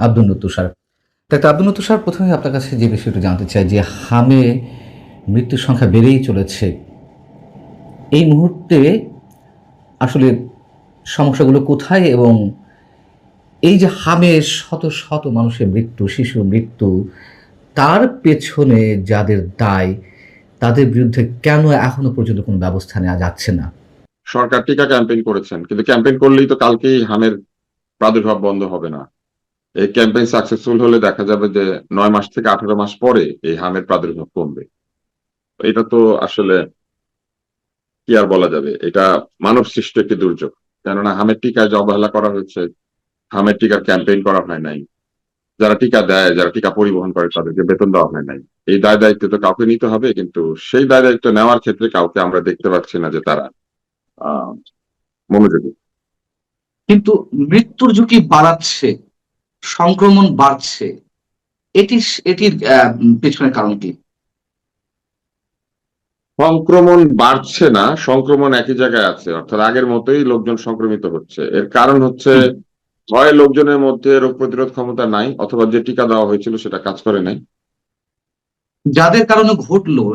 আব্দুল তুষার। Doctor Abdul তুষার, প্রথমে আপনার কাছে যে বিষয়টা জানতে চাই যে হামে মৃত্যুর সংখ্যা বেড়েই চলেছে। এই মুহূর্তে আসলে সমস্যাগুলো কোথায়, এবং এই যে হামে শত শত মানুষের মৃত্যু, শিশুর মৃত্যু, তার পেছনে যাদের দায় তাদের বিরুদ্ধে কেন এখনো পর্যন্ত কোনো ব্যবস্থা নেওয়া যাচ্ছে না? সরকার টিকা ক্যাম্পেইন করেছেন, কিন্তু ক্যাম্পেইন করলেই তো কালকেই হামের প্রাদুর্ভাব বন্ধ হবে না। এই ক্যাম্পেইন সাকসেসফুল হলে দেখা যাবে যে 9 মাস থেকে 18 মাস পরে এই হামের প্রাদুর্ভাব কমবে। এটা তো আসলে কি আর বলা যাবে, এটা মানব সৃষ্ট একটি দুর্যোগ। কেননা হামের টিকায় যে অবহেলা করা হয়েছে, হামের টিকার ক্যাম্পেইন করা হয় নাই, যারা টিকা দেয়, যারা টিকা পরিবহন করে তাদেরকে বেতন দেওয়া হয় নাই। এই দায় দায়িত্ব তো কাউকে নিতে হবে, কিন্তু সেই দায় দায়িত্ব নেওয়ার ক্ষেত্রে কাউকে আমরা দেখতে পাচ্ছি না যে তারা আহ মনোযোগী। কিন্তু মৃত্যুর ঝুঁকি বাড়াচ্ছে, সংক্রমণ বাড়ছে, এটির পেছনের কারণ কি? সংক্রমণ বাড়ছে না, সংক্রমণ একই জায়গায় আছে, অর্থাৎ আগের মতোই লোকজন সংক্রমিত হচ্ছে। এর কারণ হচ্ছে হয় লোকজনের মধ্যে রোগ প্রতিরোধ ক্ষমতা নাই, অথবা যে টিকা দেওয়া হয়েছিল সেটা কাজ করে নাই। যাদের কারণে ঘটলো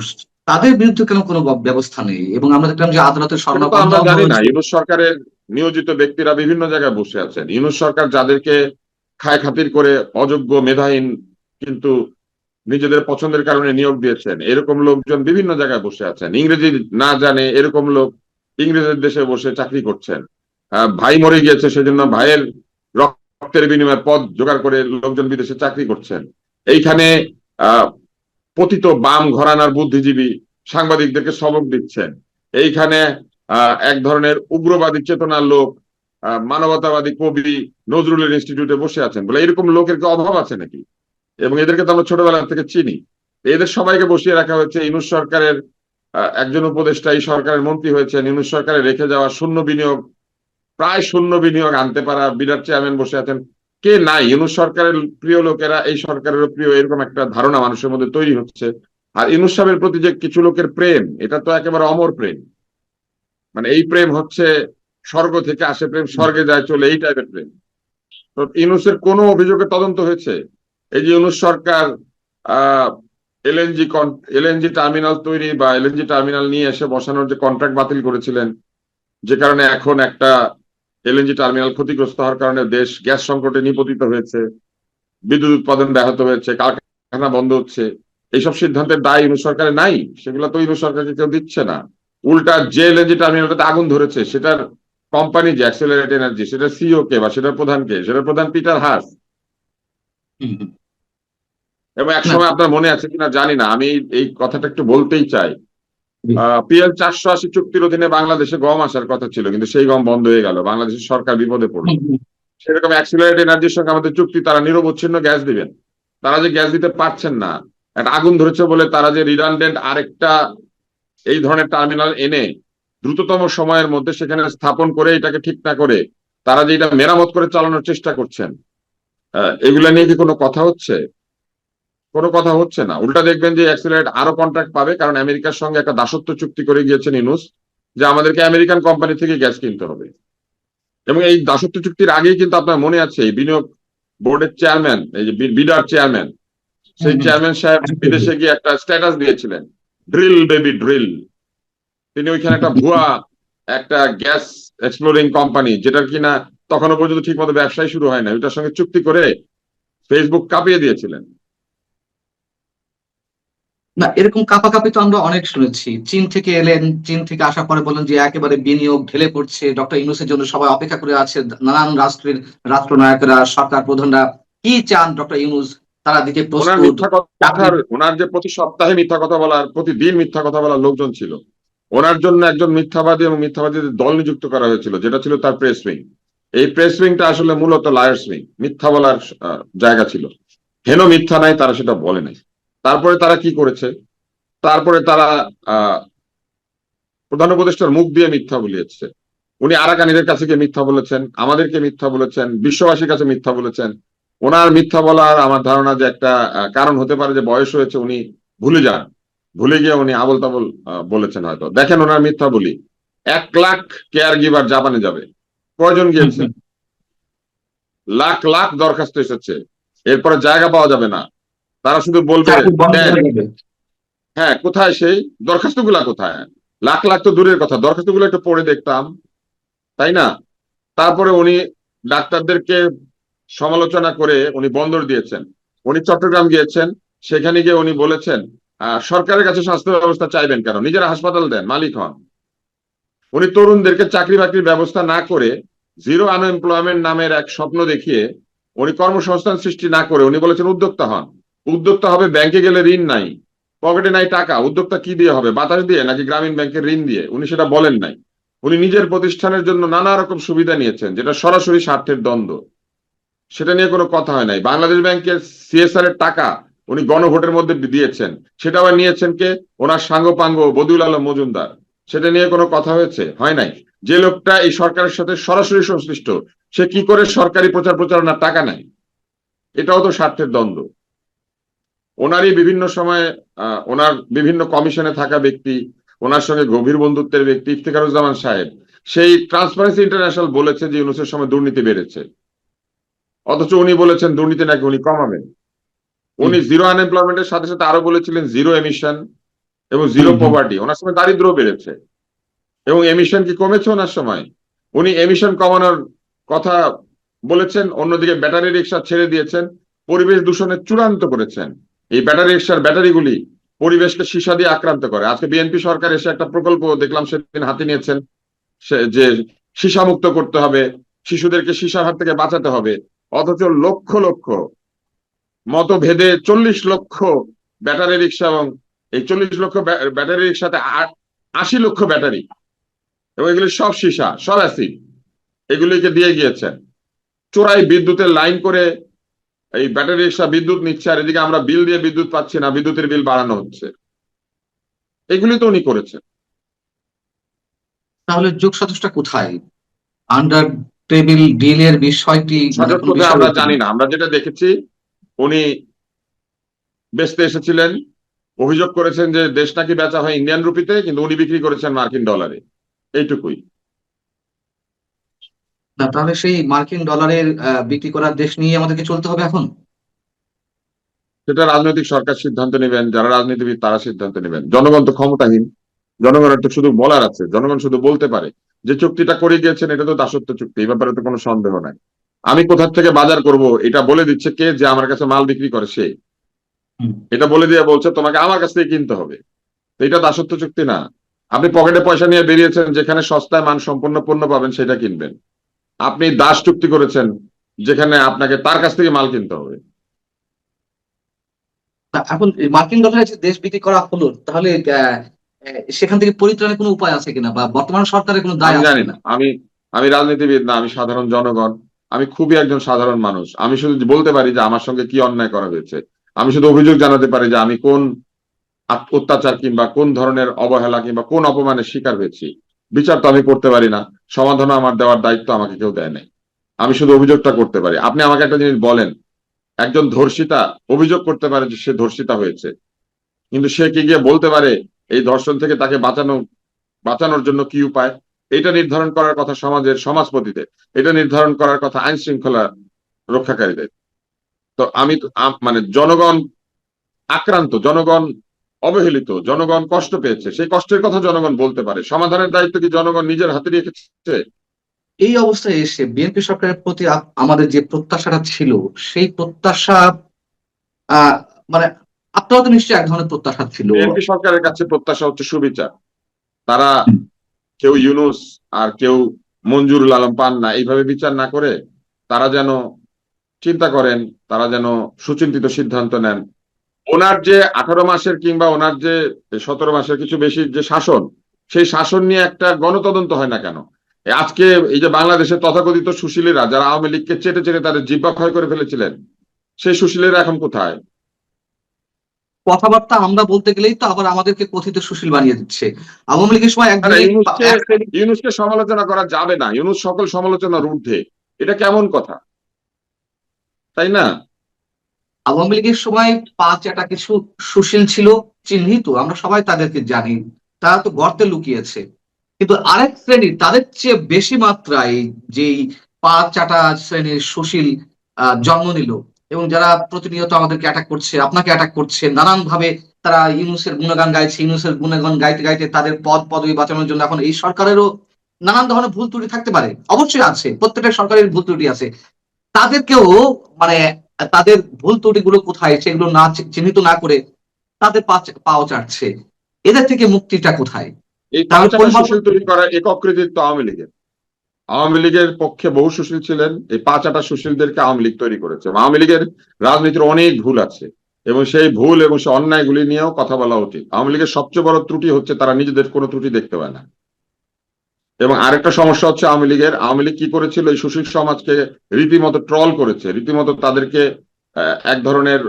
তাদের বিরুদ্ধে কেন কোনো ব্যবস্থা নেই? এবং আমরা দেখলাম যে আদালতের সেটা তো শরণাপন্ন আমরা জানি না। হয়েছে। ইউনূস সরকারের নিয়োজিত ব্যক্তিরা বিভিন্ন জায়গায় বসে আছেন। ইউনূস সরকার যাদেরকে খায় খাতির করে অযোগ্য, মেধাহীন, কিন্তু নিজেদের পছন্দের কারণে নিয়োগ দিয়েছেন, এরকম লোকজন বিভিন্ন জায়গায় বসে আছেন। ইংরেজি না জানে এরকম লোক ইংরেজের দেশে বসে চাকরি করছেন। ভাই মরে গিয়েছে সেজন্য ভাইয়ের রক্তের বিনিময়ে পদ জোগাড় করে লোকজন বিদেশে চাকরি করছেন। এইখানে আহ পতিত বাম ঘরানার বুদ্ধিজীবী সাংবাদিকদেরকে সবক দিচ্ছেন। এইখানে এক ধরনের উগ্রবাদী চেতনার লোক, মানবতাবাদী কবি নজরুলের ইনস্টিটিউটে বসে আছেন। বলে এরকম লোকের কি অভাব আছে নাকি? এবং এদেরকে তো আমরা ছোটবেলা থেকে চিনি। এদের সবাইকে বসিয়ে রাখা হয়েছে। ইউনূস সরকারের একজন উপদেষ্টা এই সরকারের মন্ত্রী হয়েছেন। ইউনূস সরকারের রেখে যাওয়া শূন্য বিনিয়োগ, প্রায় শূন্য বিনিয়োগ আনতে পারা বিরাট চেয়ারম্যান বসে আছেন। কে নাই? ইউনূস সরকারের প্রিয় লোকেরা এই সরকারেরও প্রিয়, এরকম একটা ধারণা মানুষের মধ্যে তৈরি হচ্ছে। আর ইউনূস সাহেবের প্রতি যে কিছু লোকের প্রেম, এটা তো একেবারে অমর প্রেম। মানে এই প্রেম হচ্ছে স্বর্গ থেকে আসে প্রেম, স্বর্গে যায় চলে, এই টাইপের প্রেম। তো ইউনূসের কোনো অভিযোগের তদন্ত হয়েছে? এই যে ইউনূস সরকার আহ এলএনজি এলএনজি টার্মিনাল তৈরি বা এলএনজি টার্মিনাল নিয়ে এসে বসানোর যে কন্ট্রাক্ট বাতিল করেছিলেন, যে কারণে এখন একটা এলএনজি টার্মিনাল ক্ষতিগ্রস্ত হওয়ার কারণে দেশ গ্যাস সংকটে নিপতিত হয়েছে, বিদ্যুৎ উৎপাদন ব্যাহত হয়েছে, কারখানা বন্ধ হচ্ছে, এইসব সিদ্ধান্তের দায় ইউনূস সরকারের নাই? সেগুলো তো ইউনূস সরকারকে কেউ দিচ্ছে না। উল্টা যে এলএনজি টার্মিনালটাতে আগুন ধরেছে সেটার কোম্পানি যে অ্যাক্সেলারেট এনার্জি, সেটার সিইও কে বা সেটার প্রধান কে? সেটার প্রধান পিটার হাস। এবং এক সময় আপনার মনে আছে কিনা জানি না, আমি এই কথাটা একটু বলতেই চাই। পিএল 480 চুক্তির অধীনে বাংলাদেশে গম আসার কথা ছিল, কিন্তু সেই গম বন্ধ হয়ে গেল, বাংলাদেশের সরকার বিপদে পড়লো। সেরকম অ্যাক্সিলারেট এনার্জির সঙ্গে আমাদের চুক্তি, তারা নিরবচ্ছিন্ন গ্যাস দিবেন, তারা যে গ্যাস দিতে পারছেন না, একটা আগুন ধরেছে বলে তারা যে রিডান্ডেন্ট আরেকটা এই ধরনের টার্মিনাল এনে দ্রুততম সময়ের মধ্যে সেখানে স্থাপন করে এটাকে ঠিক না করে তারা যে এটা মেরামত করে চালানোর চেষ্টা করছেন, এগুলা নিয়ে কি কোনো কথা হচ্ছে? কোনো কথা হচ্ছে না। উল্টা দেখবেন যে অ্যাক্সিলারেট আরো কন্ট্রাক্ট পাবে, কারণ আমেরিকার সঙ্গে একটা দাসত্ব চুক্তি করে গিয়েছেন ইউনূস, যে আমাদেরকে আমেরিকান কোম্পানি থেকে গ্যাস কিনতে হবে। এবং এই দাসত্ব চুক্তির আগেই কিন্তু আপনার মনে আছে এই বিনিয়োগ বোর্ডের চেয়ারম্যান, এই যে বিডার চেয়ারম্যান, সেই চেয়ারম্যান সাহেব বিদেশে গিয়ে একটা স্ট্যাটাস দিয়েছিলেন, ড্রিল বেবি ড্রিল। তিনি ওইখানে একটা ভুয়া একটা গ্যাস এক্সপ্লোরিং কোম্পানি, যেটার কিনা তখনও পর্যন্ত ঠিক মতো ব্যবসায় শুরু হয় না, ওইটার সঙ্গে চুক্তি করে ফেসবুক কাঁপিয়ে দিয়েছিলেন। না, এরকম কাপাকাপি তো আমরা অনেক শুনেছি। চীন থেকে এলেন, চীন থেকে আসার পরে বললেন যে একেবারে বিনিয়োগ ঢেলে পড়ছে, ডক্টর ইউনূসের জন্য সবাই অপেক্ষা করে আছে, নানান রাষ্ট্রের রাষ্ট্রনায়করা, সরকার প্রধানরা কি চান ডক্টর ইউনূস তারা দিতে ওনার প্রস্তুত। মিথ্যা কথার, ওনার যে প্রতি সপ্তাহে মিথ্যা কথা বলার, প্রতিদিন মিথ্যা কথা বলার লোকজন ছিল, ওনার জন্য একজন মিথ্যাবাদী এবং মিথ্যাবাদীদের দল নিযুক্ত করা হয়েছিল, যেটা ছিল তার প্রেস উইং। এই প্রেস উইংটা আসলে মূলত লায়ার্স উইং, মিথ্যা বলার জায়গা ছিল। হেন মিথ্যা নাই, তারা সেটা বলে নাই। তারপরে তারা কি করেছে? তারপরে তারা প্রধান উপদেষ্টার মুখ দিয়ে মিথ্যা বলিয়েছে। উনি আরাকানিদের কাছে গিয়ে মিথ্যা বলেছেন, আমাদেরকে মিথ্যা বলেছেন, বিশ্ববাসীর কাছে মিথ্যা বলেছেন। ওনার মিথ্যা বলার আমার ধারণা যে একটা কারণ হতে পারে যে বয়স হয়েছে, উনি ভুলে যান, ভুলে গিয়ে উনি আবল তাবল বলেছেন হয়তো। দেখেন ওনার মিথ্যা বলি, 1 লাখ কেয়ার গিভার জাপানে যাবে, কয়জন গিয়েছেন? লাখ লাখ দরখাস্ত এসেছে, এরপরে জায়গা পাওয়া যাবে না, তারা শুধু বলবে চাকরি বন্ধ দেন। হয়ে যাবে। হ্যাঁ, কোথায় সেই দরখাস্তগুলা, কোথায়? লাখ লাখ তো দূরের কথা, দরখাস্তগুলো একটু পড়ে দেখতাম, তাই না? তারপরে উনি ডাক্তারদেরকে সমালোচনা করে উনি বন্দর দিয়েছেন। উনি চট্টগ্রাম গিয়েছেন, সেখানে গিয়ে উনি বলেছেন সরকারের কাছে স্বাস্থ্য ব্যবস্থা চাইবেন কেন, নিজেরা হাসপাতাল দেন, মালিক হন। উনি তরুণদেরকে চাকরি বাকরির ব্যবস্থা না করে জিরো আনএমপ্লয়মেন্ট নামের এক স্বপ্ন দেখিয়ে উনি কর্মসংস্থান সৃষ্টি না করে উনি বলেছেন উদ্যোক্তা হন। উদ্যোক্তা হবে ব্যাংকে গেলে ঋণ নাই, পকেটে নাই টাকা, উদ্যোক্তা কি দিয়ে হবে, বাতাস দিয়ে নাকি গ্রামীণ ব্যাংকের ঋণ দিয়ে? উনি সেটা বলেন নাই। উনি নিজের প্রতিষ্ঠানের জন্য নানা রকম সুবিধা নিয়েছেন, যেটা সরাসরি স্বার্থের দ্বন্দ্ব, সেটা নিয়ে কোনো কথা হয় নাই। বাংলাদেশ ব্যাংকের সিএসআর এর টাকা উনি গণভোটের মধ্যে দিয়েছেন, সেটা আবার নিয়েছেন কে? ওনার সাঙ্গপাঙ্গ বদিউল আলম মজুমদার। সেটা নিয়ে কোনো কথা হয়েছে? হয় নাই। যে লোকটা এই সরকারের সাথে সরাসরি সংশ্লিষ্ট, সে কি করে সরকারি প্রচার প্রচারণার টাকা নেয়? এটাও তো স্বার্থের দ্বন্দ্ব। ওনারই বিভিন্ন সময়ে ওনার বিভিন্ন কমিশনে থাকা ব্যক্তি, ওনার সঙ্গে গভীর বন্ধুত্বের ব্যক্তি ইফতেখারুজ্জামান সাহেব, সেই ট্রান্সপারেন্সি ইন্টারন্যাশনাল বলেছে যে ইউনূসের সময় দুর্নীতি বেড়েছে, অথচ উনি বলেছেন দুর্নীতি নাকি উনি কমাবেন। উনি জিরো আনএমপ্লয়মেন্টের সাথে সাথে আরো বলেছিলেন জিরো এমিশন এবং জিরো পভার্টি। ওনার সময় দারিদ্র বেড়েছে এবং এমিশন কি কমেছে ওনার সময়? উনি এমিশন কমানোর কথা বলেছেন, অন্যদিকে ব্যাটারি রিক্সা ছেড়ে দিয়েছেন, পরিবেশ দূষণের চূড়ান্ত করেছেন। এই ব্যাটারি রিক্সার ব্যাটারিগুলি পরিবেশকে সীসা দিয়ে আক্রান্ত করে। আজকে বিএনপি সরকার এসে একটা প্রকল্প দেখলাম সেদিন হাতে নিয়েছেন, যে সীসা মুক্ত করতে হবে, শিশুদেরকে সীসার হাত থেকে বাঁচাতে হবে, অথচ লক্ষ লক্ষ মতভেদে 40 লক্ষ ব্যাটারি রিক্সা এবং এই 40 লক্ষ ব্যাটারি রিক্সাতে 80 লক্ষ ব্যাটারি এবং এগুলি সব সীসা, সব অ্যাসিড, এগুলিকে দিয়ে গিয়েছেন। চোরাই বিদ্যুতের লাইন করে এই ব্যাটারি রিক্সা বিদ্যুৎ নিচ্ছে, আর এদিকে আমরা বিল দিয়ে বিদ্যুৎ পাচ্ছি না, বিদ্যুতের বিল বাড়ানো হচ্ছে। এগুলি তো উনি করেছেন। তাহলে যোগসাজশটা কোথায়? আন্ডার টেবিল ডিলের বিষয়টি মানে সঠিক কোনো কোথায় বিষয় আমরা রয়েছে জানি কিনা? না। আমরা যেটা দেখেছি, উনি বেচতে এসেছিলেন, অভিযোগ করেছেন যে দেশ নাকি বেচা হয় ইন্ডিয়ান রুপিতে, কিন্তু উনি বিক্রি করেছেন মার্কিন ডলারে, এইটুকুই। না, তাহলে সেই মার্কিন ডলারের বিক্রি করার দেশ নিয়ে আমাদেরকে চলতে হবে এখন। সেটা রাজনৈতিক সরকার সিদ্ধান্ত নেবেন, যারা রাজনীতিবিদ তারা সিদ্ধান্ত নেবেন। জনগণ তো ক্ষমতাহীন, জনগণের তো শুধু বলার আছে, জনগণ শুধু বলতে পারে যে চুক্তিটা করে গিয়েছেন এটা তো দাসত্ব চুক্তি, এই ব্যাপারে তো কোনো সন্দেহ নাই। আমি কোথা থেকে বাজার করব এটা বলে দিচ্ছে কে? যে আমার কাছে মাল বিক্রি করে সে, এটা বলে দিয়ে বলছে তোমাকে আমার কাছ থেকে কিনতে হবে। তো এটা দাসত্ব চুক্তি না। আপনি পকেটে পয়সা নিয়ে বেরিয়েছেন, যেখানে সস্তায় মান সম্পন্ন পণ্য পাবেন সেটা কিনবেন। আপনি দাস চুক্তি করেছেন, যেখানে আপনাকে তার কাছ থেকে মাল কিনতে হবে। এখন এই মার্কিন ডলারে যে দেশ বিক্রি করা হলো, তাহলে সেখান থেকে পরিত্রাণের কোনো উপায় আছে কিনা, বা বর্তমান সরকারের কোনো দায় আমি আছে জানি না, কিনা? আমি আমি রাজনীতিবিদ না, আমি সাধারণ জনগণ। আমি খুবই একজন সাধারণ মানুষ। আমি শুধু বলতে পারি যে আমার সঙ্গে কি অন্যায় করা হয়েছে। আমি শুধু অভিযোগ জানাতে পারি যে আমি কোন অত্যাচার কিংবা কোন ধরনের অবহেলা কিংবা কোন অপমানের শিকার হয়েছি। বিচার তো আমি করতে পারি না, সমাধান আমার দেওয়ার দায়িত্ব আমাকে কেউ দেয় নাই। আমি শুধু অভিযোগটা করতে পারি। আপনি আমাকে একটা জিনিস বলেন, একজন ধর্ষিতা অভিযোগ করতে পারে যে সে ধর্ষিতা হয়েছে, কিন্তু সে কি গিয়ে বলতে পারে এই ধর্ষণ থেকে তাকে বাঁচানোর জন্য কি উপায়? এটা নির্ধারণ করার কথা সমাজের সমাজপতিদের, এটা নির্ধারণ করার কথা আইন শৃঙ্খলা রক্ষাকারীদের। তো আমি তো মানে জনগণ আক্রান্ত, জনগণ অবহেলিত, জনগণ কষ্ট পেয়েছে, সেই কষ্টের কথা জনগণ বলতে পারে। সমাধানের দায়িত্ব কি জনগণ নিজের হাতে রেখেছে? এই অবস্থায় এসে বিএনপি সরকারের প্রতি আমাদের যে প্রত্যাশাটা ছিল, সেই প্রত্যাশা আহ মানে আপনারা তো নিশ্চয়ই এক ধরনের প্রত্যাশা ছিল। বিএনপি সরকারের কাছে প্রত্যাশা হচ্ছে সুবিচার। তারা কেউ ইউনূস আর কেউ মঞ্জুরুল আলম পান না, এইভাবে বিচার না করে তারা যেন চিন্তা করেন, তারা যেন সুচিন্তিত সিদ্ধান্ত নেন। ওনার যে 18 মাসের কিংবা ওনার যে 17 মাসের কিছু বেশি যে শাসন, সেই শাসন নিয়ে একটা গণতদন্ত হয় না কেন? আজকে এই যে বাংলাদেশের তথাকথিত সুশীলেরা, যারা আওয়ামী লীগকে চেটে চেটে তাদের জিহ্বা ক্ষয় করে ফেলেছিলেন, সেই সুশীলেরা এখন কোথায়? কথাবার্তা আমরা বলতে গেলেই তো আবার আমাদেরকে কথিত সুশীল বানিয়ে দিচ্ছে। আওয়ামী লীগের সময় এক না, শ্রেণী ইউনূসকে সমালোচনা করা যাবে না। ইউনূস সকল সমালোচনার ঊর্ধ্বে। এটা কেমন কথা, তাই না? আওয়ামী লীগের সময় 5 কিছু সুশীল ছিল, চিহ্নিত, আমরা সবাই তাদেরকে জানি, তারা তো গর্তে লুকিয়েছে। কিন্তু আরেক শ্রেণীর, তাদের চেয়ে বেশি মাত্রায় যেই 5 শ্রেণীর সুশীল জন্ম নিল, এবং যারা প্রতিনিয়ত আমাদেরকে অ্যাটাক করছে, আপনাকে অ্যাটাক করছে, নানান ভাবে তারা ইউনূসের গুণগান গাইছে, ইউনূসের গুণগান গাইতে গাইতে তাদের পদ পদবি বাঁচানোর জন্য এখন এই সরকারেরও নানান ধরনের ভুল ত্রুটি থাকতে পারে, অবশ্যই আছে, প্রত্যেকটা সরকারের ভুল ত্রুটি আছে। তাদেরকেও মানে তাদের ভুল ত্রুটিগুলো কোথায় সেগুলো না চিহ্নিত না করে তাদের পাও চাটছে, এদের থেকে মুক্তিটা কোথায়? এই তাহলে পাঁচাটা পরিবর্তন। সুশীল তৈরি করার একক কৃতিত্ব আওয়ামী লীগের। আওয়ামী লীগের পক্ষে বহু সুশীল ছিলেন, এই পাঁচাটা সুশীলদেরকে আওয়ামী লীগ তৈরি করেছে। আওয়ামী লীগের রাজনীতির অনেক ভুল আছে এবং সেই ভুল এবং সেই অন্যায়গুলি নিয়েও কথা বলা উচিত। আওয়ামী লীগের সবচেয়ে বড় ত্রুটি হচ্ছে তারা নিজেদের কোনো ত্রুটি দেখতে পায় না। এবং আরেকটা সমস্যা হচ্ছে আওয়ামী লীগ কি করেছিল, এই সুশীল সমাজকে রীতিমতো ট্রল করেছে, রীতিমতো তাদেরকে এক ধরনের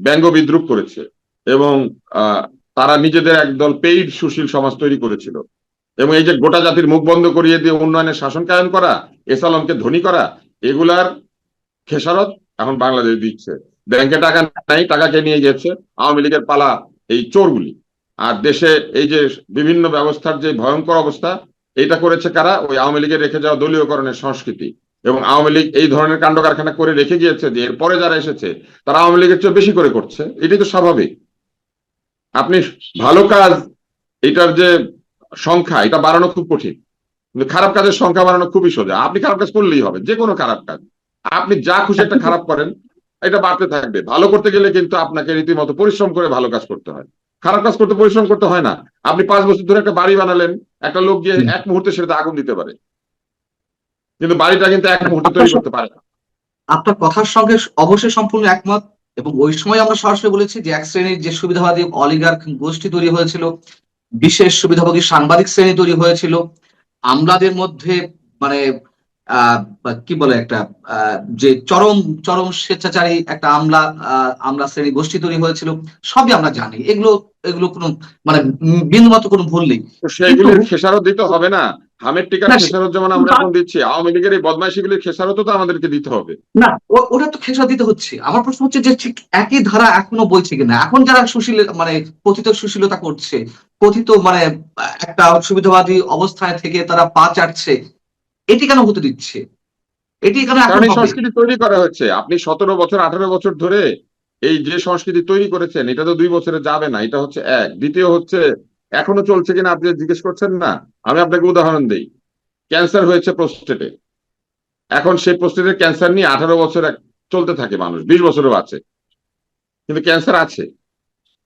ব্যঙ্গ বিদ্রুপ করেছে এবং তারা নিজেদের একদল পেইড সুশীল সমাজ তৈরি করেছিল। এবং এই যে গোটা জাতির মুখ বন্ধ করিয়ে দিয়ে উন্নয়নের শাসন কায়েম করা, এসালামকে ধনী করা, এগুলার খেসারত এখন বাংলাদেশ দিচ্ছে। ব্যাংকে টাকা নাই, টাকাকে নিয়ে গেছে আওয়ামী লীগের পালা এই চোরগুলি। আর দেশে এই যে বিভিন্ন ব্যবস্থার যে ভয়ঙ্কর অবস্থা, এটা করেছে কারা? ওই আওয়ামী লীগের রেখে যাওয়া দলীয়করণের সংস্কৃতি। এবং আওয়ামী লীগ এই ধরনের কাণ্ড কারখানা করে রেখে গিয়েছে যে এরপরে যারা এসেছে তারা আওয়ামী লীগের চেয়ে বেশি করে করছে। এটাই তো স্বাভাবিক। আপনি ভালো কাজ, এটার যে সংখ্যা, এটা বাড়ানো খুব কঠিন, কিন্তু খারাপ কাজের সংখ্যা বাড়ানো খুবই সোজা। আপনি খারাপ কাজ করলেই হবে, যে কোনো খারাপ কাজ আপনি যা খুশি একটা খারাপ করেন, এটা বাড়তে থাকবে। ভালো করতে গেলে কিন্তু আপনাকে রীতিমতো পরিশ্রম করে ভালো কাজ করতে হয়, খারাপ কাজ করতে পরিশ্রম করতে হয় না। আপনি 5 বছর ধরে একটা বাড়ি বানালেন, একটা লোক গিয়ে এক মুহূর্তে সেটাতে আগুন দিতে পারে, কিন্তু বাড়িটা কিন্তু এক মুহূর্তে তৈরি করতে পারে না। আপনার কথার সঙ্গে অবশ্যই সম্পূর্ণ একমত। এবং ওই সময় আমরা সরাসরি বলেছি যে এক শ্রেণীর যে সুবিধাবাদী অলিগার্ক গোষ্ঠী তৈরি হয়েছিল, বিশেষ সুবিধাভোগী সাংবাদিক শ্রেণী তৈরি হয়েছিল, আমলাদের মধ্যে মানে কি বলে একটা যে চরম চরম স্বেচ্ছাচারী একটা আমলা শ্রেণী গোষ্ঠী তৈরি হয়েছিল, সবই আমরা জানি। এগুলো এগুলো কোনো মানে বিন্দুমাত্র কোনো ভুল নেই। তো কিন্তু সেগুলির খেসারত দিতে হবে না? হামের টিকার না, খেসারত যেমন আমরা এখন দিচ্ছি, আওয়ামী লীগের এই বদমাইশিগুলির খেসারতও তো আমাদেরকে দিতে হবে। না, ওটা তো খেসারত দিতে হচ্ছে। আমার প্রশ্ন হচ্ছে যে ঠিক একই ধারা এখনো বইছে কিনা। এখন যারা সুশীল মানে কথিত সুশীলতা করছে, কথিত মানে একটা সুবিধাবাদী অবস্থায় থেকে তারা পা চাটছে, এটি কেন হতে দিচ্ছে? এটি কেন এখন কারণ এই হবে? সংস্কৃতি তৈরি করা হয়েছে। আপনি 17 বছর 18 বছর ধরে এই যে সংস্কৃতি তৈরি করেছেন, এটা তো 2 বছরে যাবে না। এটা হচ্ছে এক। দ্বিতীয় হচ্ছে, এখনো চলছে কিনা আপনি জিজ্ঞেস করছেন না, আমি আপনাকে উদাহরণ দিই। ক্যান্সার হয়েছে প্রোস্টেটে, এখন সেই প্রোস্টেটের ক্যান্সার নিয়ে 18 বছর চলতে থাকে, মানুষ 20 বছরও আছে, কিন্তু ক্যান্সার আছে।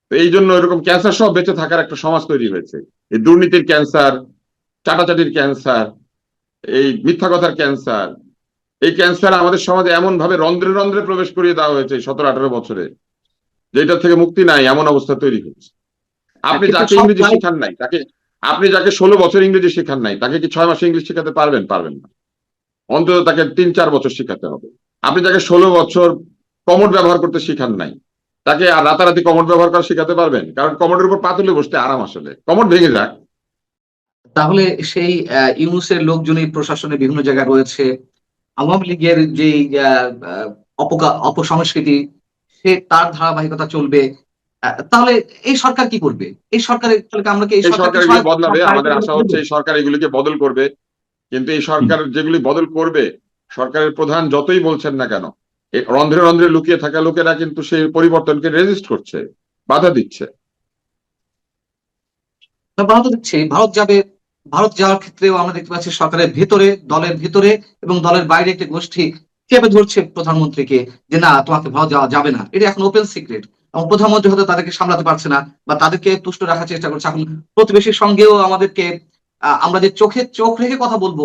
তো এই জন্য এরকম ক্যান্সার সহ বেঁচে থাকার একটা সমাজ তৈরি হয়েছে। এই দুর্নীতির ক্যান্সার, চাটাচাটির ক্যান্সার, এই মিথ্যা কথার ক্যান্সার, এই ক্যান্সার আমাদের সমাজে এমন ভাবে রন্ধ্রে রন্ধ্রে প্রবেশ করিয়ে দেওয়া হয়েছে 17-18 বছরে, যেটা থেকে মুক্তি নাই, এমন অবস্থা তৈরি হচ্ছে। আপনি কিন্তু যাকে সব ইংরেজি শেখান নাই, আপনি যাকে 16 বছর ইংরেজি শেখান নাই, তাকে কি 6 মাসে ইংলিশ শেখাতে পারবেন? পারবেন না। অন্তত তাকে 3-4 বছর শেখাতে হবে। আপনি যাকে 16 বছর কমোড ব্যবহার করতে শেখান নাই, তাকে আর রাতারাতি কমোড ব্যবহার করা শেখাতে পারবেন? কারণ কমোডের উপর পা তুলে বসতে আরাম, আসলে কমোড ভেঙে যাক। তাহলে সেই ইউনূসের লোকজনই প্রশাসনে বিভিন্ন জায়গায় রয়েছে। আওয়ামী লীগের যে অপসংস্কৃতি, সে তার ধারাবাহিকতা চলবে। তাহলে এই সরকার কি করবে? এই সরকারের তাহলে কি আমরা কি এই এই সরকারকে সরকার এগুলি বদলাবে, আমাদের দায়িত্ব আশা দেব? হচ্ছে এই সরকার এগুলিকে বদল করবে। কিন্তু এই হুম। সরকার যেগুলি বদল করবে, সরকারের প্রধান যতই বলছেন না কেন, এই রন্ধ্রে রন্ধ্রে লুকিয়ে থাকা লোকেরা কিন্তু সেই পরিবর্তনকে রেজিস্ট করছে, বাধা দিচ্ছে। ভারত দিচ্ছে, ভারত যাবে। ভারত যাওয়ার ক্ষেত্রেও আমরা দেখতে পাচ্ছি সরকারের ভেতরে, দলের ভেতরে এবং দলের বাইরে একটি গোষ্ঠী চেপে ধরছে প্রধানমন্ত্রীকে যে না, তোমাকে ভারত যাওয়া যাবে না। এটা এখন ওপেন সিক্রেট। এবং প্রধানমন্ত্রী হয়তো তাদেরকে সামলাতে পারছে না বা তাদেরকে তুষ্ট রাখার চেষ্টা করছে। এখন প্রতিবেশীর সঙ্গেও আমাদেরকে আমরা যে চোখে চোখ রেখে কথা বলবো,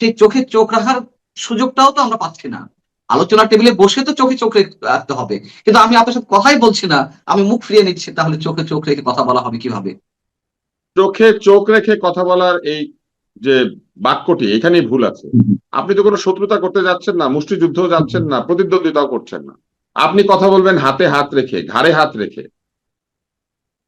সেই চোখে চোখ রাখার সুযোগটাও তো আমরা পাচ্ছি না। আলোচনার টেবিলে বসে তো চোখে চোখ রাখতে হবে, কিন্তু আমি আপনার সাথে কথাই বলছি না, আমি মুখ ফিরিয়ে নিচ্ছি, তাহলে চোখে চোখ রেখে কথা বলা হবে কিভাবে? চোখে চোখ রেখে কথা বলার এই যে বাক্যটি, এখানেই ভুল আছে। আপনি তো কোনো শত্রুতা করতে যাচ্ছেন না, মুষ্টিযুদ্ধও যাচ্ছেন না, প্রতিদ্বন্দ্বিতাও করছেন না। আপনি কথা বলবেন হাতে হাত রেখে, ঘাড়ে হাত রেখে,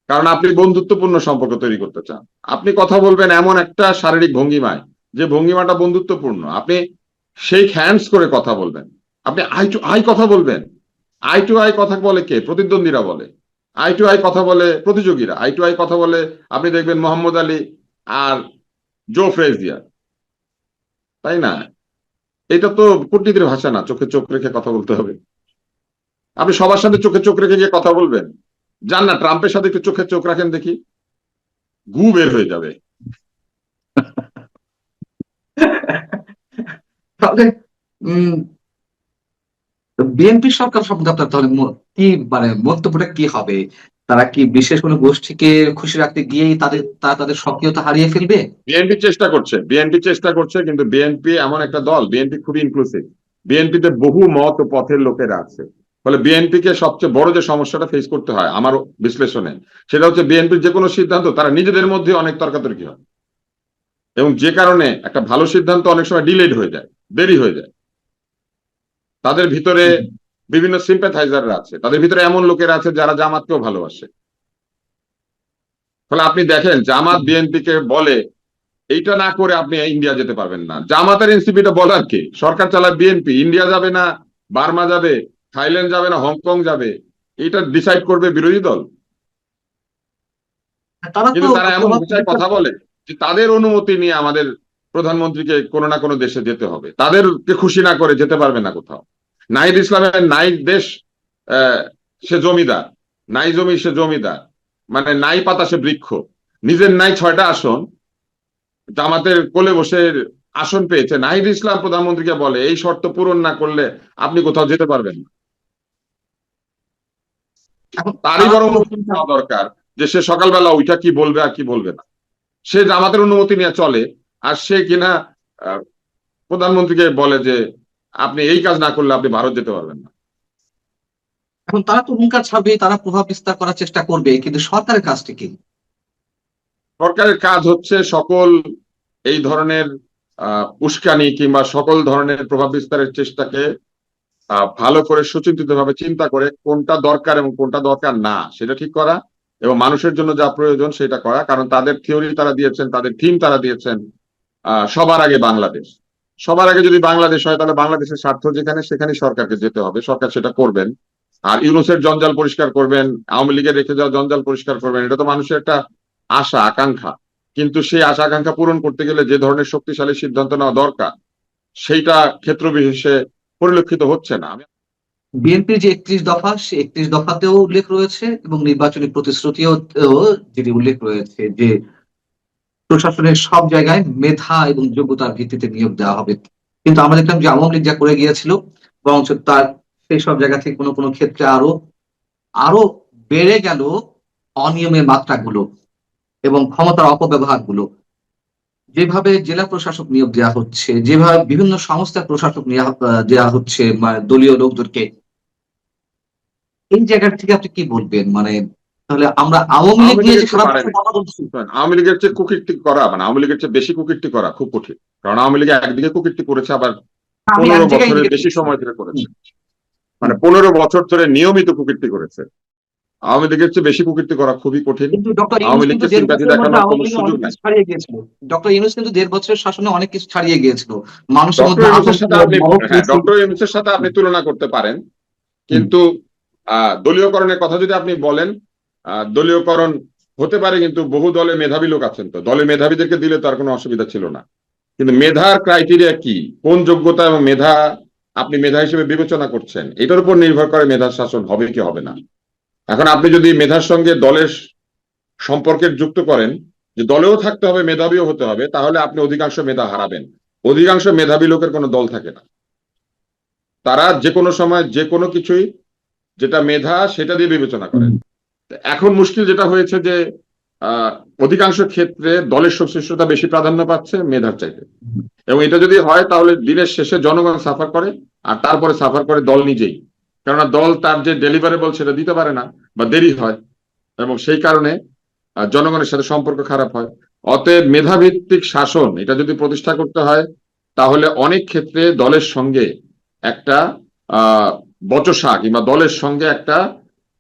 কারণ আপনি বন্ধুত্বপূর্ণ সম্পর্ক তৈরি করতে চান। আপনি কথা বলবেন এমন একটা শারীরিক ভঙ্গিমায়, যে ভঙ্গিমাটা বন্ধুত্বপূর্ণ। আপনি শেক হ্যান্ডস করে কথা বলবেন, আপনি আই টু আই কথা বলবেন। আই টু আই কথা বলে কে? প্রতিদ্বন্দ্বীরা বলে। আই টু আই কথা বলে প্রতিযোগীরা। আই টু আই কথা বলে আপনি দেখবেন মোহাম্মদ আলী আর জো ফ্রেজিয়ার, তাই না? এটা তো কূটনীতির ভাষা না, চোখে চোখ রেখে কথা বলতে হবে। আপনি সবার সাথে চোখে চোখ রেখে গিয়ে কথা বলবেন? যান না, ট্রাম্পের সাথে একটু চোখে চোখ রাখেন দেখি, গু বের হয়ে যাবে। তাহলে বিএনপি সরকার সম্বন্ধে আপনার তাহলে কি মানে মন্তব্যটা কি হবে? তারা কি বিশেষ কোনো গোষ্ঠীকে খুশি রাখতে গিয়েই তাদের সক্রিয়তা হারিয়ে ফেলবে? বিএনপি চেষ্টা করছে, কিন্তু বিএনপি এমন একটা দল, বিএনপি খুবই ইনক্লুসিভ। বিএনপিতে বহু মত ও পথের লোকেরা আছে। ফলে বিএনপিকে সবচেয়ে বড় যে সমস্যাটা ফেস করতে হয় আমার বিশ্লেষণে, সেটা হচ্ছে বিএনপির যে কোনো সিদ্ধান্ত তারা নিজেদের মধ্যে অনেক তর্কাতর্কি হয়, এবং যে কারণে একটা ভালো সিদ্ধান্ত অনেক সময় ডিলেড হয়ে যায়, দেরি হয়ে যায়। তাদের ভিতরে বিভিন্ন সিম্প্যাথাইজাররা আছে, তাদের ভিতরে এমন লোকেরা আছে যারা জামাতকেও ভালোবাসে। ফলে আপনি দেখেন জামাত বিএনপিকে বলে এইটা না করে আপনি ইন্ডিয়া যেতে পারবেন না। জামাতের এনসিপিটা বলার কি? সরকার চালায় বিএনপি, ইন্ডিয়া যাবে না, বার্মা যাবে, থাইল্যান্ড যাবে না, হংকং যাবে, এটা ডিসাইড করবে বিরোধী দল। তারা তো কিন্তু তারা এমন ভাষায় কথা বলে যে তাদের অনুমতি নিয়ে আমাদের প্রধানমন্ত্রীকে কোনো না কোনো দেশে যেতে হবে, তাদেরকে খুশি না করে যেতে পারবে না কোথাও। নাহিদ ইসলামের নাই দেশ সে জমিদার, নাই জমি সে জমিদার, মানে নাই পাতা সে বৃক্ষ। নিজের নাই 6টা আসন, জামাতের কোলে বসে আসন পেয়েছে। নাহিদ ইসলাম প্রধানমন্ত্রীকে বলে এই শর্ত পূরণ না করলে আপনি কোথাও যেতে পারবেন না। তারই বড় অনুমতি নেওয়া দরকার যে সে সকালবেলা ওইটা কি বলবে আর কি বলবে না। সে জামাতের অনুমতি নিয়ে চলে, আর সে কিনা প্রধানমন্ত্রীকে বলে যে আপনি এই কাজ না করলে আপনি ভারত যেতে পারবেন না। এখন তারা তো হুঙ্কার ছাড়বে, তারা প্রভাব বিস্তার করার চেষ্টা করবে, কিন্তু সরকারের কাজটা কি? সরকারের কাজ হচ্ছে সকল এই ধরনের উস্কানি কিংবা সকল ধরনের প্রভাব বিস্তারের চেষ্টাকে ভালো করে সুচিন্তিত ভাবে চিন্তা করে কোনটা দরকার এবং কোনটা দরকার না সেটা ঠিক করা, এবং মানুষের জন্য যা প্রয়োজন সেটা করা। কারণ তাদের থিওরি তারা দিয়েছেন, তাদের থিম তারা দিয়েছেন সবার আগে বাংলাদেশ। সবার আগে যদি বাংলাদেশ হয় তাহলে বাংলাদেশের স্বার্থ যেখানে সেখানে সরকারকে যেতে হবে, সরকার সেটা করবেন। আর ইউনূসের জঞ্জাল পরিষ্কার করবেন, আওয়ামী লীগের রেখে যাওয়া জঞ্জাল পরিষ্কার করবেন, এটা তো মানুষের একটা আশা আকাঙ্ক্ষা। কিন্তু সেই আশা আকাঙ্ক্ষা পূরণ করতে গেলে যে ধরনের শক্তিশালী সিদ্ধান্ত নেওয়া দরকার সেইটা ক্ষেত্র বিশেষে পরিলক্ষিত হচ্ছে না। বিএনপির যে 31 দফা, সে 31 দফাতেও উল্লেখ রয়েছে এবং নির্বাচনী প্রতিশ্রুতিও যেটি উল্লেখ রয়েছে যে প্রশাসনের সব জায়গায় মেধা এবং যোগ্যতার ভিত্তিতে নিয়োগ দেওয়া হবে। কিন্তু আমরা দেখলাম যে আওয়ামী লীগ যা করে গিয়েছিল, বরঞ্চ তার সেই সব জায়গা থেকে কোনো কোনো ক্ষেত্রে আরো আরো বেড়ে গেল অনিয়মের মাত্রাগুলো এবং ক্ষমতার অপব্যবহার গুলো। যেভাবে জেলা প্রশাসক নিয়োগ দেওয়া হচ্ছে, যেভাবে বিভিন্ন সংস্থার প্রশাসক দেওয়া হচ্ছে দলীয় লোকদেরকে, এই জায়গা থেকে আপনি কি বলবেন? মানে তাহলে আমরা আওয়ামী লীগ নিয়ে যে খারাপ কথা বলছি, আওয়ামী লীগের চেয়ে কুকীর্তি করা, মানে আওয়ামী লীগের চেয়ে বেশি কুকীর্তি করা খুব কঠিন। কারণ আওয়ামী লীগ একদিকে কুকীর্তি করেছে, আবার আমি 15 এক জায়গায় বছরের বেশি সময় ধরে করেছে, মানে 15 বছর ধরে নিয়মিত কুকীর্তি করেছে। আওয়ামী লীগের চেয়ে বেশি কুকীর্তি করা খুবই কঠিন। কিন্তু ডক্টর আওয়ামী ইউনূস কিন্তু লীগকে 1.5 সিম্প্যাথি বছরের মধ্যে দেখানোর আওয়ামী কোনো লীগ সুযোগ অনেক নাই। কিছু ছাড়িয়ে গিয়েছিল। ডক্টর ইউনূস কিন্তু 1.5 বছরের শাসনে অনেক কিছু ছাড়িয়ে গিয়েছিল। মানুষের ডক্টর মধ্যে ইউনূসের সাথে আপনি, হ্যাঁ, ডক্টর ইউনূসের সাথে আপনি তুলনা করতে পারেন, কিন্তু দলীয়করণের কথা যদি আপনি বলেন, দলীয়করণ হতে পারে, কিন্তু বহু দলে মেধাবী লোক আছেন, তো দলে মেধাবীদেরকে দিলে তার কোনো অসুবিধা ছিল না। কিন্তু মেধার ক্রাইটেরিয়া কি, কোন যোগ্যতা এবং মেধা আপনি মেধা হিসেবে বিবেচনা করছেন, এটার উপর নির্ভর করে মেধার শাসন হবে কি হবে না। এখন আপনি যদি মেধার সঙ্গে দলের সম্পর্কের যুক্ত করেন যে দলেও থাকতে হবে মেধাবীও হতে হবে, তাহলে আপনি অধিকাংশ মেধা হারাবেন। অধিকাংশ মেধাবী লোকের কোনো দল থাকে না, তারা যে কোনো সময় যে কোনো কিছুই যেটা মেধা সেটা দিয়ে বিবেচনা করেন। এখন মুশকিল যেটা হয়েছে যে অধিকাংশ ক্ষেত্রে দলের সংশ্লিষ্টতা বেশি প্রাধান্য পাচ্ছে মেধার চাইতে, এবং এটা যদি হয় তাহলে দিনের শেষে জনগণ সাফার করে, আর তারপরে সাফার করে দল নিজেই। কেননা দল তার যে ডেলিভারেবল সেটা দিতে পারে না বা দেরি হয়, এবং সেই কারণে জনগণের সাথে সম্পর্ক খারাপ হয়। অতএব মেধাভিত্তিক শাসন এটা যদি প্রতিষ্ঠা করতে হয় তাহলে অনেক ক্ষেত্রে দলের সঙ্গে একটা বচসা কিংবা দলের সঙ্গে একটা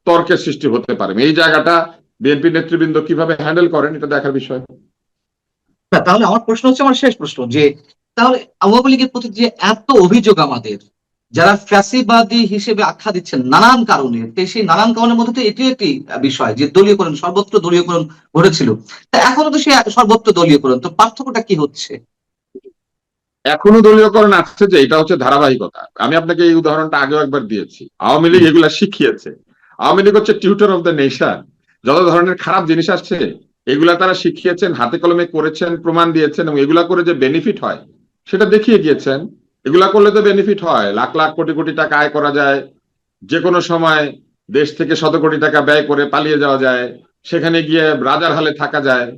তর্কের সৃষ্টি হতে পারে। এই জায়গাটা বিএনপি নেতৃবৃন্দ কিভাবে হ্যান্ডেল করেন এটা দেখার বিষয়। তাহলে আমার প্রশ্ন হচ্ছে, আমার শেষ প্রশ্ন, যে তাহলে আওয়ামী লীগের প্রতি যে এত অভিযোগ আমাদের, যারা ফ্যাসিবাদী হিসেবে আখ্যা দিচ্ছেন নানান কারণে, সেই নানান কারণের মধ্যে এটি একটি বিষয় যে দলীয়করণ, সর্বত্র দলীয়করণ ঘটেছিল। তা এখনো তো সে সর্বত্র দলীয়করণ, তো পার্থক্যটা কি হচ্ছে? এখনো দলীয়করণ আসছে, যে এটা হচ্ছে ধারাবাহিকতা। আমি আপনাকে এই উদাহরণটা আগেও একবার দিয়েছি। আওয়ামী লীগ এগুলা শিখিয়েছে। আওয়ামী লীগ হচ্ছে টিউটর অফ দ্য নেশন। যত ধরনের খারাপ জিনিস আসছে এগুলা তারা শিখিয়েছেন, হাতে কলমে করেছেন, প্রমাণ দিয়েছেন, এবং এগুলা করে যে বেনিফিট হয় সেটা দেখিয়ে গিয়েছেন। এগুলা করলে তো বেনিফিট হয়, লাখ লাখ কোটি কোটি টাকা আয় করা যায়, যে কোনো সময় দেশ থেকে শত কোটি টাকা ব্যয় করে পালিয়ে যাওয়া যায়, সেখানে গিয়ে রাজার হালে থাকা যায়।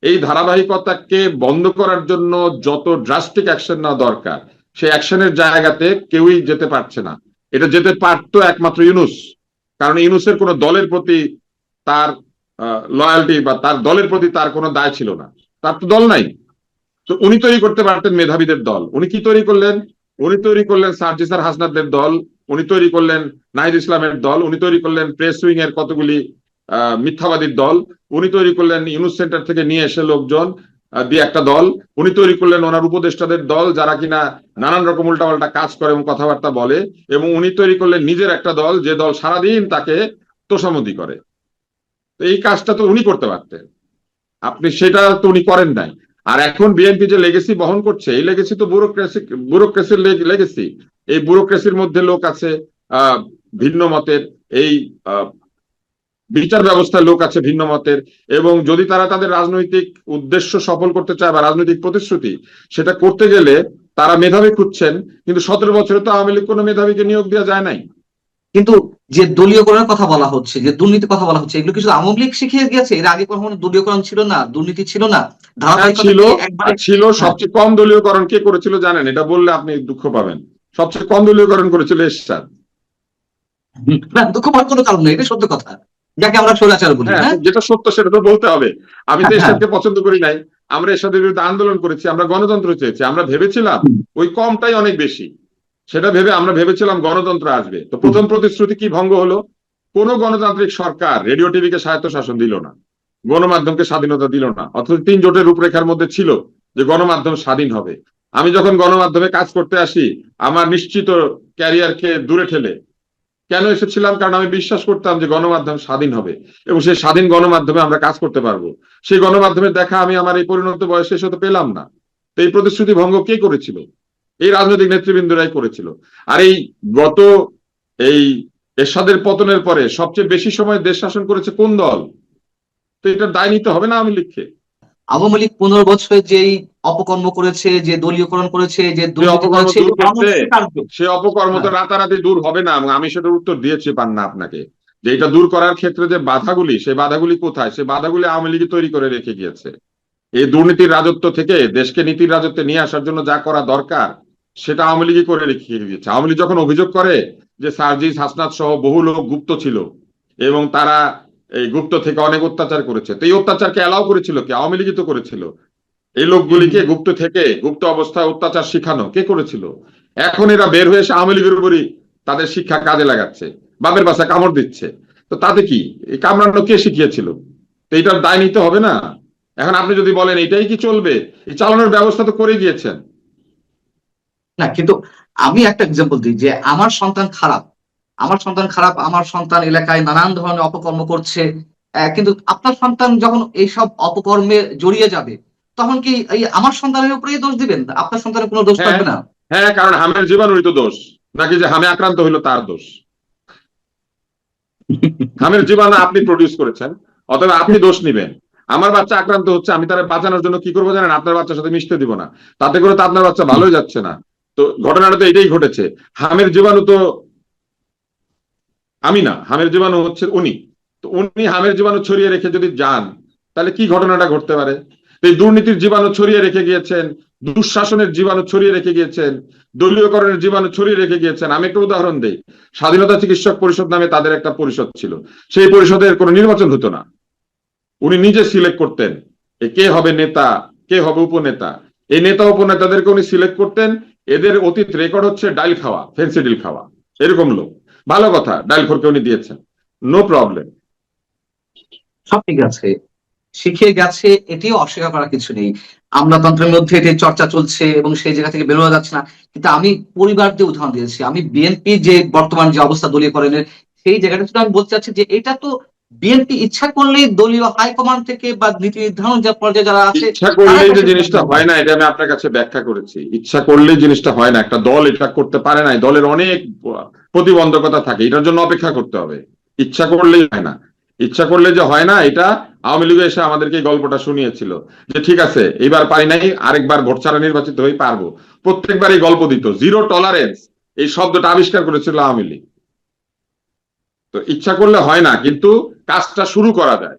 এই ধারাবাহিকতাকে বন্ধ করার জন্য যত ড্রাস্টিক অ্যাকশন নেওয়া দরকার, সেই অ্যাকশনের জায়গাতে কেউই যেতে পারছে না। এটা যেতে পারতো একমাত্র ইউনূস, কারণ ইউনূসের কোনো দলের প্রতি তার লয়ালটি বা তার দলের প্রতি তার কোনো দায় ছিল না। তার তো দল নাই। তো উনি তৈরি করতে পারতেন মেধাবীদের দল। উনি কি তৈরি করলেন? উনি তৈরি করলেন সার্জিসার হাসনাতদের দল, উনি তৈরি করলেন নাহিদ ইসলামের দল, উনি তৈরি করলেন প্রেস উইং এর কতগুলি মিথ্যাবাদীর দল, উনি তৈরি করলেন ইউনুস সেন্টার থেকে নিয়ে এসে লোকজন দিয়ে একটা দল, উনি তৈরি করলেন ওনার উপদেষ্টাদের দল যারা কিনা নানান রকম উল্টাপাল্টা কাজ করে এবং কথাবার্তা বলে, এবং উনি তৈরি করলেন নিজের একটা দল, যে দল সারাদিন তাকে তোষামোদী করে। তো এই কাজটা তো উনি করতে পারতেন, আপনি সেটা তো উনি করেন নাই। আর এখন বিএনপি যে লেগেসি বহন করছে, এই লেগেসি তো ব্যুরোক্রেসির লেগেসি। এই ব্যুরোক্রেসির মধ্যে লোক আছে ভিন্ন মতের, এই বিচার ব্যবস্থায় লোক আছে ভিন্ন মতের, এবং যদি তারা তাদের রাজনৈতিক উদ্দেশ্য সফল করতে চায় বা রাজনৈতিক প্রতিশ্রুতি সেটা করতে গেলে তারা মেধাবী খুঁজছেন। কিন্তু 17 বছরে তো আওয়ামী লীগ কোনো মেধাবীকে নিয়োগ দেওয়া যায় নাই। কিন্তু যে দলীয়করণের কথা বলা হচ্ছে, যে দুর্নীতির কথা বলা হচ্ছে, এগুলো কিছু আওয়ামী লীগ শিখিয়ে গেছে? এর আগে কখনো দলীয়করণ ছিল না, দুর্নীতি ছিল না, ধারাবাহিকতা ছিল, কি একবারে? ছিল। হ্যাঁ। সবচেয়ে কম দলীয়করণ কে করেছিল জানেন? এটা বললে আপনি দুঃখ পাবেন। সবচেয়ে কম দলীয়করণ করেছিল এরশাদ। না, দুঃখ পাওয়ার কোনো কারণ নেই, এটা সত্য কথা, যাকে আমরা স্বৈরাচার বলি। হ্যাঁ, হ্যাঁ, যেটা সত্য সেটা তো বলতে হবে। আমি তো হ্যাঁ, হ্যাঁ। এরশাদকে পছন্দ করি নাই। আমরা এরশাদের বিরুদ্ধে আন্দোলন করেছি, আমরা গণতন্ত্র চেয়েছি। আমরা ভেবেছিলাম ওই কমটাই অনেক বেশি, সেটা ভেবে আমরা ভেবেছিলাম গণতন্ত্র আসবে। তো প্রথম প্রতিশ্রুতি কি ভঙ্গ হলো? কোন গণতান্ত্রিক সরকার রেডিও টিভিকে স্বায়ত্তশাসন দিল না, গণমাধ্যমকে স্বাধীনতা দিল না, অথচ 3 জোটের রূপরেখার মধ্যে ছিল যে গণমাধ্যম স্বাধীন হবে। আমি যখন গণমাধ্যমে কাজ করতে আসি, আমার নিশ্চিত ক্যারিয়ারকে দূরে ঠেলে কেন এসেছিলাম? কারণ আমি বিশ্বাস করতাম যে গণমাধ্যম স্বাধীন হবে এবং সেই স্বাধীন গণমাধ্যমে আমরা কাজ করতে পারবো। সেই গণমাধ্যমের দেখা আমি আমার এই পরিণত বয়সে এসে তো পেলাম না। তো এই প্রতিশ্রুতি ভঙ্গ কে করেছিল? এই রাজনৈতিক নেতৃবৃন্দরাই করেছিল। আর এই গত এই এরশাদের পতনের পরে সবচেয়ে বেশি সময় দেশ শাসন করেছে কোন দল? তো এটার দায় নিতে হবে না আওয়ামী লীগকে? আওয়ামী লীগ 15 বছরে যেই অপকর্ম করেছে, যে দলীয়করণ করেছে, যে যে দুর্নীতি অপকর্ম করেছে, দূর এটা করতে, অনস্বীকার্য। সে অপকর্ম তো হ্যাঁ। রাতারাতি দূর হবে না, এবং আমি সেটার উত্তর দিয়েছি পান্না আপনাকে, যে এটা দূর করার ক্ষেত্রে যে বাধাগুলি, সেই বাধাগুলি কোথায়? সেই বাধাগুলি আওয়ামী লীগ তৈরি করে রেখে গিয়েছে। এই দুর্নীতির রাজত্ব থেকে দেশকে নীতির রাজত্বে নিয়ে আসার জন্য যা করা দরকার সেটা আওয়ামী লীগই করে রেখে গিয়েছে। আওয়ামী লীগ যখন অভিযোগ করে যে সার্জিস হাসনাত সহ বহু লোক গুপ্ত ছিল এবং তারা এই গুপ্ত থেকে অনেক অত্যাচার করেছে, তো এই অত্যাচারকে অ্যালাউ করেছিল কে? আওয়ামী লীগই তো করেছিল। এই লোকগুলিকে গুপ্ত থেকে গুপ্ত অবস্থায় অত্যাচার শিখানো কে করেছিল? এখন এরা বের হয়ে এসে আওয়ামী লীগের উপরই তাদের শিক্ষা কাজে লাগাচ্ছে, বাপের বাসায় কামড় দিচ্ছে। তো তাতে কি? এই কামড়ানো কে শিখিয়েছিল? তো এইটার দায় নিতে হবে না? এখন আপনি যদি বলেন এটাই কি চলবে, এই চালানোর ব্যবস্থা তো করে গিয়েছেন। না, কিন্তু আমি একটা এক্সাম্পল দিই, যে আমার সন্তান খারাপ, আমার সন্তান খারাপ, আমার সন্তান এলাকায় নানান ধরনের অপকর্ম করছে, কিন্তু আপনার সন্তান যখন এইসব অপকর্মে জড়িয়ে যাবে, তখন কি এই আমার সন্তানের উপরেই দোষ দিবেন? আপনার সন্তানের কোনো দোষ হ্যাঁ, থাকবে না? হ্যাঁ, কারণ হামের জীবাণুরই তো দোষ, নাকি যে হামে আক্রান্ত হইলো তার দোষ? হামের জীবাণু আপনি প্রডিউস করেছেন, অথবা আপনি দোষ নিবেন। আমার বাচ্চা আক্রান্ত হচ্ছে, আমি তারা বাঁচানোর জন্য কি করবো জানেন? আপনার বাচ্চার সাথে মিশতে দিব না। তাতে করে তো আপনার বাচ্চা ভালোই যাচ্ছে না। তো ঘটনাটা তো এটাই ঘটেছে। হামের জীবাণু তো আমি না, হামের জীবাণু হচ্ছে উনি। তো উনি হামের জীবাণু ছড়িয়ে রেখে যদি যান, তাহলে কি ঘটনাটা ঘটতে পারে? এই দুর্নীতির জীবাণু ছড়িয়ে রেখে গিয়েছেন, দুঃশাসনের জীবাণু ছড়িয়ে রেখে গিয়েছেন, দলীয়করণের জীবাণু ছড়িয়ে রেখে গিয়েছেন। আমি একটা উদাহরণ দেই। স্বাধীনতা চিকিৎসক পরিষদ নামে তাদের একটা পরিষদ ছিল। সেই পরিষদের কোনো নির্বাচন হতো না। উনি নিজে সিলেক্ট করতেন কে হবে নেতা, কে হবে উপনেতা। এই নেতা উপনেতাদেরকে উনি সিলেক্ট করতেন। এদের অতীত রেকর্ড হচ্ছে ডাইল খাওয়া, ফেন্সিডিল খাওয়া, এরকম লোক। ভালো কথা, ডাইল খোরকে উনি দিয়েছেন, নো প্রবলেম। সব ঠিক আছে, শিখিয়ে গেছে, এটিও অস্বীকার করার কিছু নেই। আমলাতন্ত্রের মধ্যে এটি চর্চা চলছে এবং সেই জায়গা থেকে বেরোনো যাচ্ছে না। কিন্তু আমি পরিবার দিয়ে উদাহরণ দিয়েছি, আমি বিএনপি যে বর্তমান যে অবস্থা দলীয়করণের, সেই জায়গাটা শুধু আমি বলতে চাচ্ছি যে এটা তো বিএনপি ইচ্ছা করলেই দলীয় হাইকমান্ড থেকে বা নীতি নির্ধারণ যে পর্যায়ে যারা আছে ইচ্ছা করলেই যে জিনিসটা হয় না, এটা আমি আপনার কাছে ব্যাখ্যা করেছি। ইচ্ছা করলেই জিনিসটা হয় না, একটা দল এটা করতে পারে না, দলের অনেক প্রতিবন্ধকতা থাকে, এটার জন্য অপেক্ষা করতে হবে। ইচ্ছা করলেই হয় না, ইচ্ছা করলে যে হয় না, এটা আওয়ামী লীগ এসে আমাদেরকে এই গল্পটা শুনিয়েছিল যে ঠিক আছে এইবার পারি নাই, আরেকবার ভোট ছাড়া নির্বাচিত হয়ে পারবো। প্রত্যেকবার এই গল্প দিত, জিরো টলারেন্স এই শব্দটা আবিষ্কার করেছিল আওয়ামী লীগ। তো ইচ্ছা করলে হয় না, কিন্তু কাজটা শুরু করা যায়।